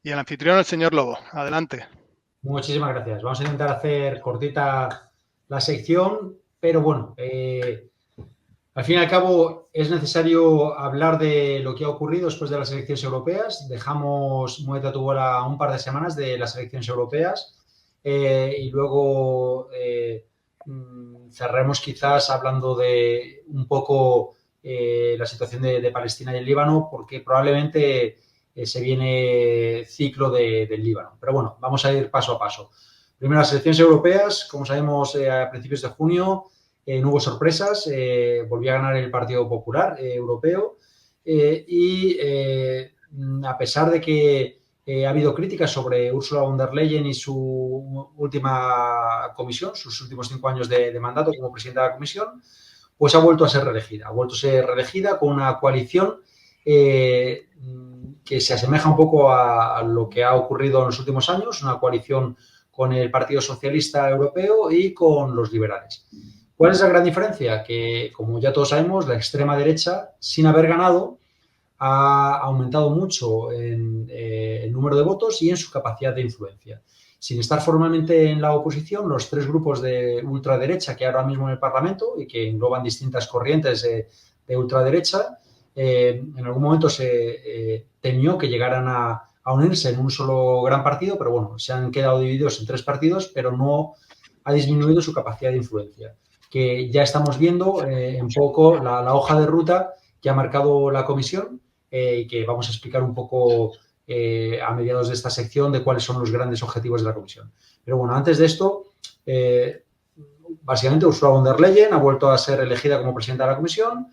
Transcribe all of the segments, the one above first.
Y el anfitrión, el señor Lobo. Adelante. Muchísimas gracias. Vamos a intentar hacer cortita la sección, pero bueno, al fin y al cabo es necesario hablar de lo que ha ocurrido después de las elecciones europeas. Dejamos Muévete tu bola un par de semanas de las elecciones europeas y luego cerremos quizás hablando de un poco la situación de Palestina y el Líbano, porque probablemente se viene ciclo del Líbano. Pero bueno, vamos a ir paso a paso. Primero, las elecciones europeas, como sabemos, a principios de junio no hubo sorpresas, volvió a ganar el Partido Popular Europeo y a pesar de que ha habido críticas sobre Ursula von der Leyen y su última comisión, sus últimos 5 años de mandato como presidenta de la comisión, pues ha vuelto a ser reelegida. Ha vuelto a ser reelegida con una coalición que se asemeja un poco a lo que ha ocurrido en los últimos años, una coalición con el Partido Socialista Europeo y con los liberales. ¿Cuál es la gran diferencia? Que, como ya todos sabemos, la extrema derecha, sin haber ganado, ha aumentado mucho en el número de votos y en su capacidad de influencia. Sin estar formalmente en la oposición, los 3 grupos de ultraderecha que hay ahora mismo en el Parlamento y que engloban distintas corrientes de ultraderecha, en algún momento se temió que llegaran a unirse en un solo gran partido, pero bueno, se han quedado divididos en 3 partidos, pero no ha disminuido su capacidad de influencia. Que ya estamos viendo un poco la hoja de ruta que ha marcado la comisión y que vamos a explicar un poco a mediados de esta sección de cuáles son los grandes objetivos de la comisión. Pero bueno, antes de esto, básicamente Ursula von der Leyen ha vuelto a ser elegida como presidenta de la comisión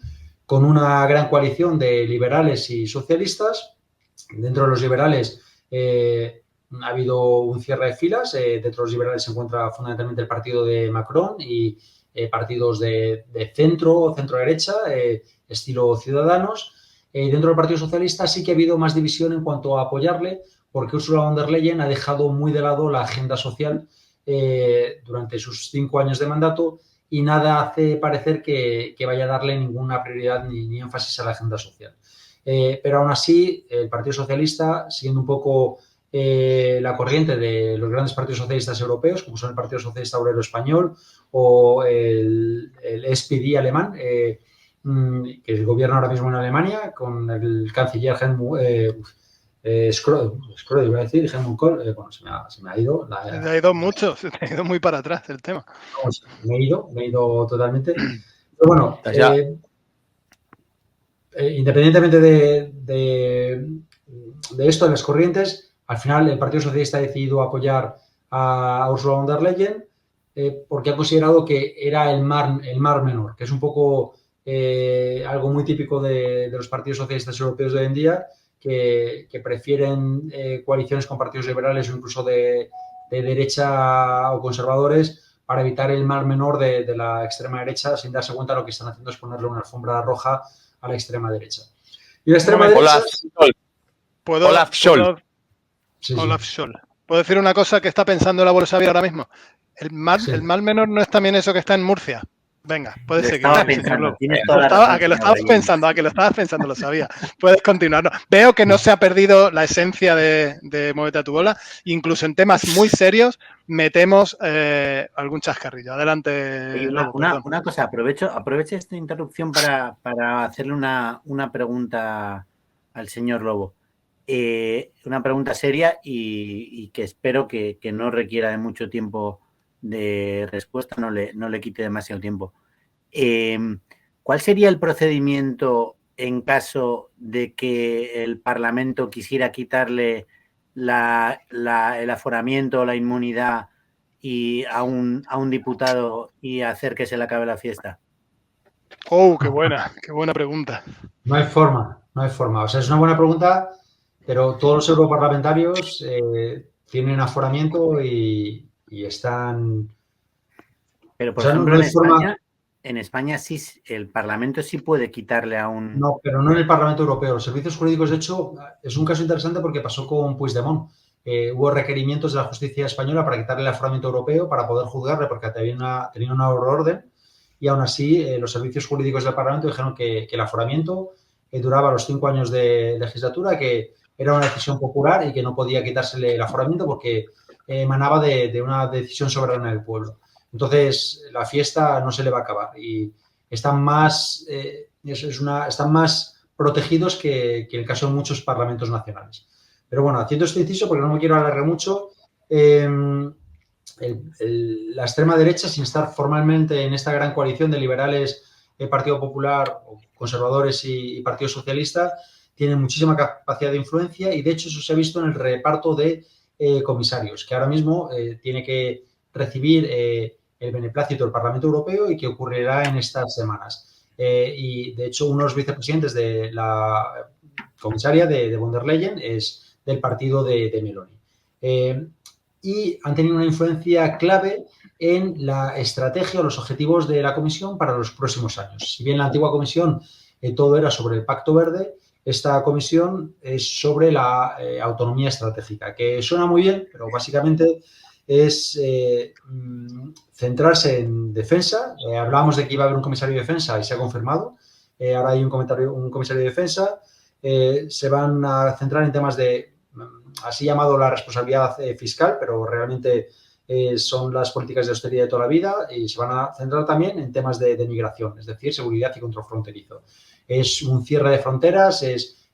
con una gran coalición de liberales y socialistas. Dentro de los liberales ha habido un cierre de filas. Dentro de los liberales se encuentra fundamentalmente el partido de Macron y partidos de centro-derecha, estilo Ciudadanos. Dentro del Partido Socialista sí que ha habido más división en cuanto a apoyarle, porque Ursula von der Leyen ha dejado muy de lado la agenda social durante sus 5 años de mandato y nada hace parecer que vaya a darle ninguna prioridad ni énfasis a la agenda social. Pero aún así, el Partido Socialista, siguiendo un poco la corriente de los grandes partidos socialistas europeos, como son el Partido Socialista Obrero Español o el SPD alemán, que gobierna ahora mismo en Alemania, con el canciller Helmut Schröder, iba a decir, Helmut Kohl, bueno, se me ha ido. Se ha ido mucho, se ha ido muy para atrás el tema. Vamos, me he ido totalmente. Pero bueno, independientemente de esto, de las corrientes, al final el Partido Socialista ha decidido apoyar a Ursula von der Leyen porque ha considerado que era el mar menor, que es un poco algo muy típico de los partidos socialistas europeos de hoy en día, que prefieren coaliciones con partidos liberales o incluso de derecha o conservadores para evitar el mal menor de la extrema derecha. Sin darse cuenta, lo que están haciendo es ponerle una alfombra roja a la extrema derecha. Y la extrema derecha... Olaf Scholz. Olaf Scholz. ¿Puedo decir una cosa que está pensando la bolsa ahora mismo? El mal menor no es también eso que está en Murcia. Venga, puedes seguir. A que lo estabas pensando, lo sabía. Puedes continuar. No, veo que no se ha perdido la esencia de Muévete a tu bola. Incluso en temas muy serios metemos algún chascarrillo. Adelante. Una cosa, aprovecho esta interrupción para hacerle una pregunta al señor Lobo. Una pregunta seria y que espero que no requiera de mucho tiempo de respuesta, no le quite demasiado tiempo. ¿Cuál sería el procedimiento en caso de que el Parlamento quisiera quitarle el aforamiento o la inmunidad a un diputado y hacer que se le acabe la fiesta? ¡Oh, qué buena pregunta! No hay forma. O sea, es una buena pregunta, pero todos los europarlamentarios tienen aforamiento y están... Pero, por ejemplo, en España sí, el Parlamento sí puede quitarle a un... No, pero no en el Parlamento Europeo. Los servicios jurídicos, de hecho, es un caso interesante porque pasó con Puigdemont. Hubo requerimientos de la justicia española para quitarle el aforamiento europeo para poder juzgarle porque tenía una orden y aún así los servicios jurídicos del Parlamento dijeron que el aforamiento duraba los 5 años de legislatura, que era una decisión popular y que no podía quitársele el aforamiento porque emanaba de una decisión soberana del pueblo. Entonces, la fiesta no se le va a acabar y están más, están más protegidos que en el caso de muchos parlamentos nacionales. Pero bueno, haciendo este inciso, porque no me quiero alargar mucho, la extrema derecha, sin estar formalmente en esta gran coalición de liberales, Partido Popular, conservadores y Partido Socialista, tienen muchísima capacidad de influencia y, de hecho, eso se ha visto en el reparto de comisarios, que ahora mismo tiene que recibir el beneplácito del Parlamento Europeo y que ocurrirá en estas semanas. Y, de hecho, uno de los vicepresidentes de la comisaria de von der Leyen es del partido de Meloni. Y han tenido una influencia clave en la estrategia o los objetivos de la Comisión para los próximos años. Si bien la antigua Comisión todo era sobre el Pacto Verde, esta comisión es sobre la autonomía estratégica, que suena muy bien, pero básicamente es centrarse en defensa. Hablábamos de que iba a haber un comisario de defensa y se ha confirmado. Ahora hay un comisario de defensa. Se van a centrar en temas de, así llamado, la responsabilidad fiscal, pero realmente son las políticas de austeridad de toda la vida, y se van a centrar también en temas de migración, es decir, seguridad y control fronterizo. Es un cierre de fronteras, es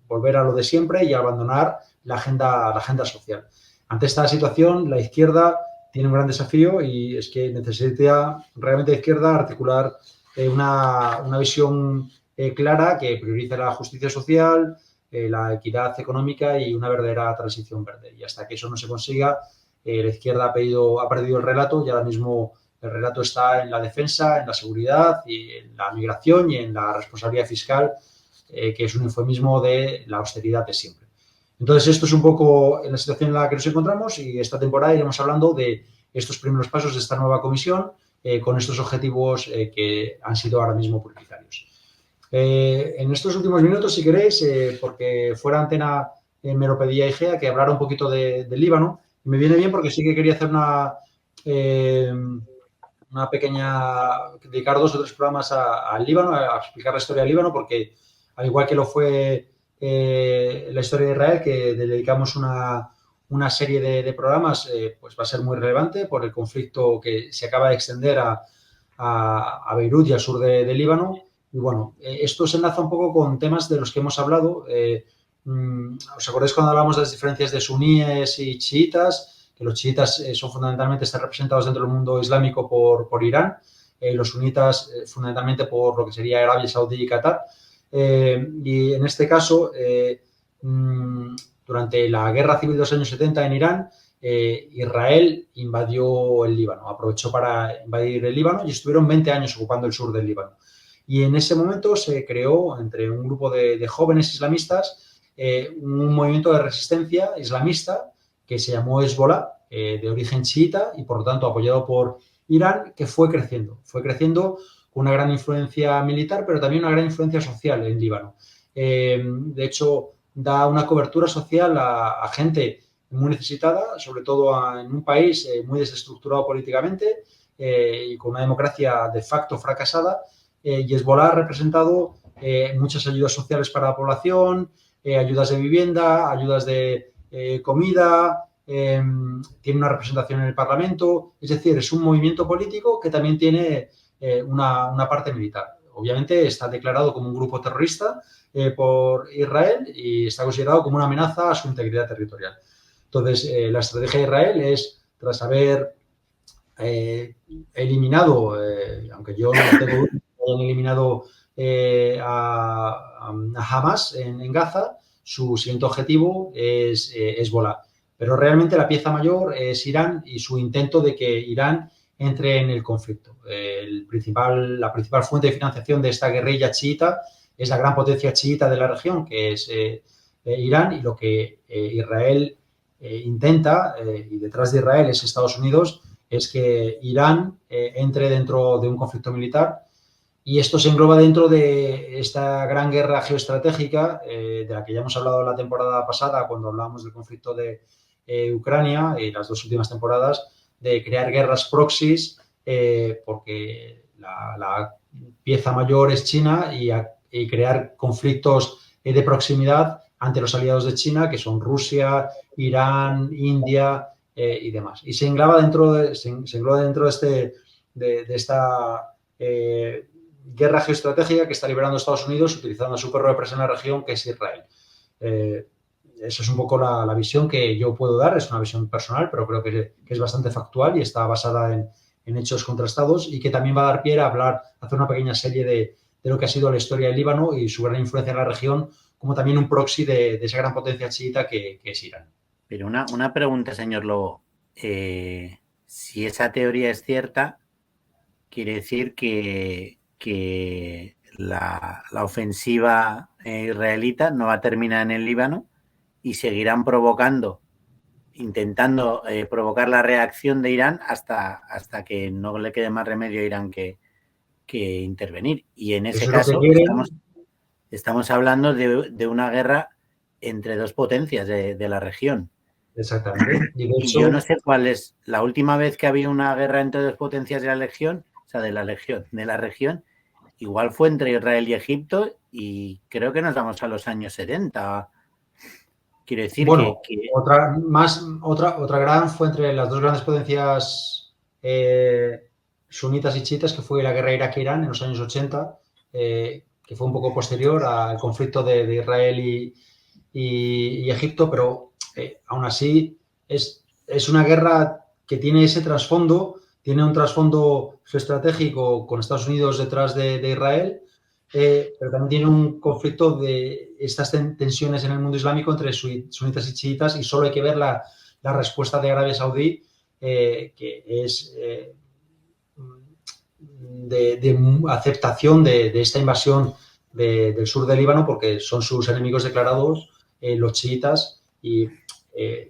volver a lo de siempre y abandonar la agenda social. Ante esta situación, la izquierda tiene un gran desafío y es que necesita realmente la izquierda articular una visión clara que priorice la justicia social, la equidad económica y una verdadera transición verde. Y hasta que eso no se consiga, la izquierda ha perdido el relato y ahora mismo el relato está en la defensa, en la seguridad y en la migración y en la responsabilidad fiscal, que es un eufemismo de la austeridad de siempre. Entonces, esto es un poco la situación en la que nos encontramos y esta temporada iremos hablando de estos primeros pasos de esta nueva comisión con estos objetivos que han sido ahora mismo prioritarios. En estos últimos minutos, si queréis, porque fuera antena me lo pedía Igea, que hablara un poquito del Líbano. Y me viene bien porque sí que quería hacer una pequeña, dedicar 2 o 3 programas al Líbano, a explicar la historia del Líbano, porque al igual que lo fue la historia de Israel, que dedicamos una serie de programas, pues va a ser muy relevante por el conflicto que se acaba de extender a Beirut y al sur del Líbano. Y bueno, esto se enlaza un poco con temas de los que hemos hablado. ¿Os acordáis cuando hablamos de las diferencias de suníes y chiitas? Que los chiitas son fundamentalmente, están representados dentro del mundo islámico por Irán, los sunitas fundamentalmente por lo que sería Arabia Saudí y Qatar. Y en este caso, durante la guerra civil de los años 70 en Irán, Israel invadió el Líbano, aprovechó para invadir el Líbano y estuvieron 20 años ocupando el sur del Líbano. Y en ese momento se creó entre un grupo de jóvenes islamistas un movimiento de resistencia islamista que se llamó Hezbollah, de origen chiita y por lo tanto apoyado por Irán, que fue creciendo con una gran influencia militar, pero también una gran influencia social en Líbano. De hecho, da una cobertura social a gente muy necesitada, sobre todo en un país muy desestructurado políticamente y con una democracia de facto fracasada. Y Hezbollah ha representado muchas ayudas sociales para la población, ayudas de vivienda, ayudas de comida, tiene una representación en el Parlamento. Es decir, es un movimiento político que también tiene una parte militar. Obviamente está declarado como un grupo terrorista por Israel y está considerado como una amenaza a su integridad territorial. Entonces, la estrategia de Israel es, tras haber eliminado, aunque yo no tengo hayan eliminado a Hamas en Gaza, su siguiente objetivo es Hezbollah. Pero realmente la pieza mayor es Irán y su intento de que Irán entre en el conflicto. La principal fuente de financiación de esta guerrilla chiita es la gran potencia chiita de la región, que es Irán, y lo que Israel intenta, y detrás de Israel es Estados Unidos, es que Irán entre dentro de un conflicto militar. Y esto se engloba dentro de esta gran guerra geoestratégica de la que ya hemos hablado la temporada pasada cuando hablábamos del conflicto de Ucrania y las 2 últimas temporadas, de crear guerras proxies porque la pieza mayor es China y crear conflictos de proximidad ante los aliados de China, que son Rusia, Irán, India y demás. Y se engloba dentro de esta guerra geoestratégica que está liderando Estados Unidos utilizando a su perro de presa en la región, que es Israel. Eso es un poco la visión que yo puedo dar. Es una visión personal, pero creo que es bastante factual y está basada en hechos contrastados, y que también va a dar pie a hacer una pequeña serie de lo que ha sido la historia del Líbano y su gran influencia en la región, como también un proxy de esa gran potencia chiita que es Irán. Pero una pregunta, señor Lobo. Si esa teoría es cierta, quiere decir que la ofensiva israelita no va a terminar en el Líbano y seguirán intentando provocar la reacción de Irán hasta que no le quede más remedio a Irán que intervenir. Y en ese caso estamos hablando de una guerra entre dos potencias de la región. Exactamente. Y yo no sé cuál es la última vez que ha habido una guerra entre dos potencias de la región, de la región, igual fue entre Israel y Egipto, y creo que nos vamos a los años 70. Quiero decir que otra gran fue entre las dos grandes potencias sunitas y chiitas, que fue la guerra Irak-Irán en los años 80, que fue un poco posterior al conflicto de Israel y Egipto, pero aún así es una guerra que tiene ese trasfondo, tiene un trasfondo geoestratégico con Estados Unidos detrás de Israel, pero también tiene un conflicto de estas tensiones en el mundo islámico entre sunitas y chiitas, y solo hay que ver la respuesta de Arabia Saudí, que es de aceptación de esta invasión del sur del Líbano, porque son sus enemigos declarados los chiitas, y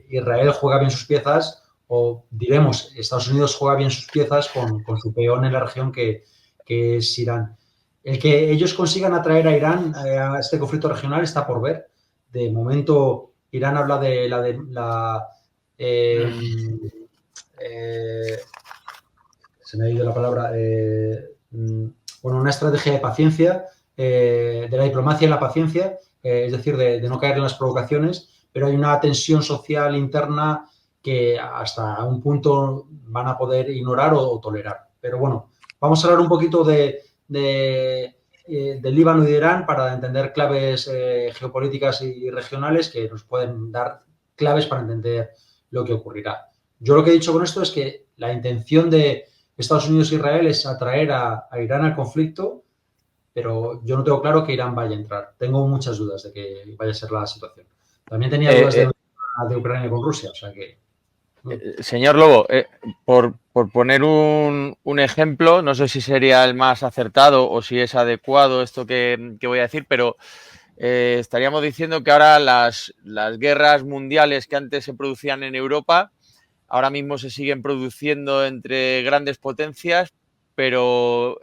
Israel juega bien sus piezas, o diremos, Estados Unidos juega bien sus piezas con su peón en la región, que es Irán. El que ellos consigan atraer a Irán a este conflicto regional está por ver. De momento, Irán habla de se me ha ido la palabra, una estrategia de paciencia, de la diplomacia y la paciencia, es decir, de no caer en las provocaciones, pero hay una tensión social interna que hasta un punto van a poder ignorar o tolerar. Pero bueno, vamos a hablar un poquito del Líbano y de Irán para entender claves geopolíticas y regionales que nos pueden dar claves para entender lo que ocurrirá. Yo lo que he dicho con esto es que la intención de Estados Unidos e Israel es atraer a Irán al conflicto, pero yo no tengo claro que Irán vaya a entrar. Tengo muchas dudas de que vaya a ser la situación. También tenía dudas de Ucrania con Rusia, o sea que... Señor Lobo, por poner un ejemplo, no sé si sería el más acertado o si es adecuado esto que voy a decir, pero estaríamos diciendo que ahora las guerras mundiales que antes se producían en Europa, ahora mismo se siguen produciendo entre grandes potencias, pero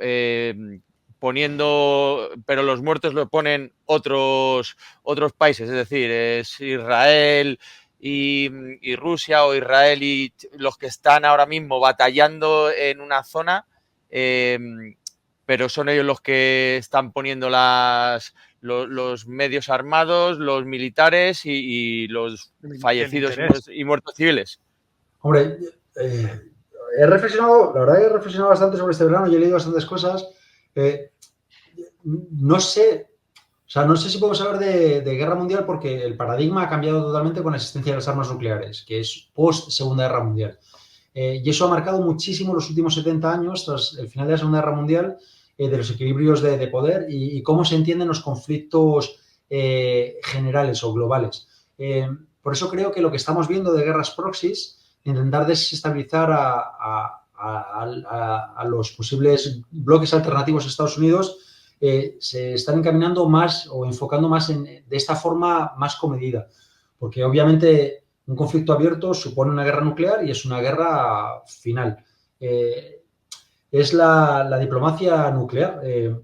pero los muertos lo ponen otros países, es decir, es Israel y Rusia, o Israel y los que están ahora mismo batallando en una zona, pero son ellos los que están poniendo los medios armados, los militares y los fallecidos y muertos civiles. Hombre, he reflexionado bastante sobre este verano y he leído bastantes cosas. No sé si podemos hablar de guerra mundial, porque el paradigma ha cambiado totalmente con la existencia de las armas nucleares, que es post-Segunda Guerra Mundial. Y eso ha marcado muchísimo los últimos 70 años, tras el final de la Segunda Guerra Mundial, de los equilibrios de poder y cómo se entienden los conflictos generales o globales. Por eso creo que lo que estamos viendo de guerras proxies, intentar desestabilizar a los posibles bloques alternativos de Estados Unidos, se están encaminando más o enfocando más de esta forma más comedida, porque obviamente un conflicto abierto supone una guerra nuclear y es una guerra final. Es la diplomacia nuclear, el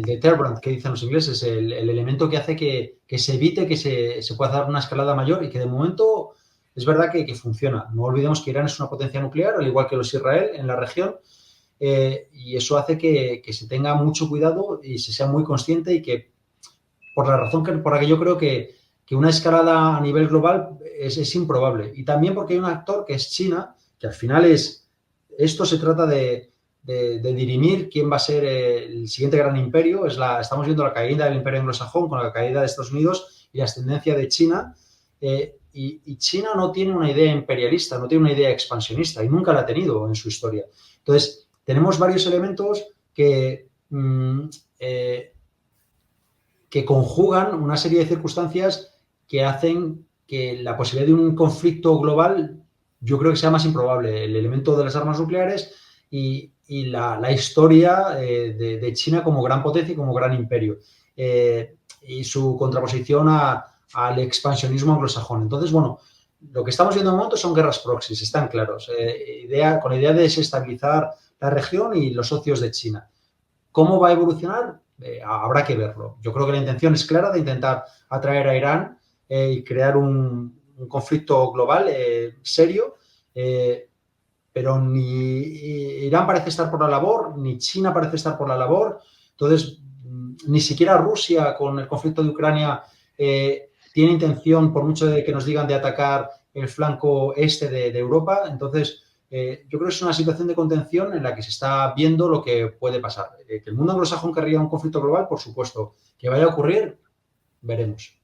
deterrent que dicen los ingleses, el elemento que hace que se evite que se pueda dar una escalada mayor, y que de momento es verdad que funciona. No olvidemos que Irán es una potencia nuclear, al igual que lo es Israel en la región, y eso hace que se tenga mucho cuidado y se sea muy consciente, y que por la razón por la que yo creo que una escalada a nivel global es improbable. Y también porque hay un actor que es China, que al final esto se trata de dirimir quién va a ser el siguiente gran imperio. Estamos viendo la caída del imperio anglosajón con la caída de Estados Unidos y la ascendencia de China. Y China no tiene una idea imperialista, no tiene una idea expansionista y nunca la ha tenido en su historia. Entonces, tenemos varios elementos que conjugan una serie de circunstancias que hacen que la posibilidad de un conflicto global yo creo que sea más improbable. El elemento de las armas nucleares y la historia de China como gran potencia y como gran imperio. Y su contraposición al expansionismo anglosajón. Entonces, bueno, lo que estamos viendo de momento son guerras proxies, están claros, con la idea de desestabilizar la región y los socios de China. ¿Cómo va a evolucionar? Habrá que verlo. Yo creo que la intención es clara de intentar atraer a Irán y crear un conflicto global serio, pero ni Irán parece estar por la labor, ni China parece estar por la labor. Entonces, ni siquiera Rusia con el conflicto de Ucrania tiene intención, por mucho de que nos digan, de atacar el flanco este de Europa. Entonces, yo creo que es una situación de contención en la que se está viendo lo que puede pasar. Que el mundo anglosajón querría un conflicto global, por supuesto. Que vaya a ocurrir, veremos.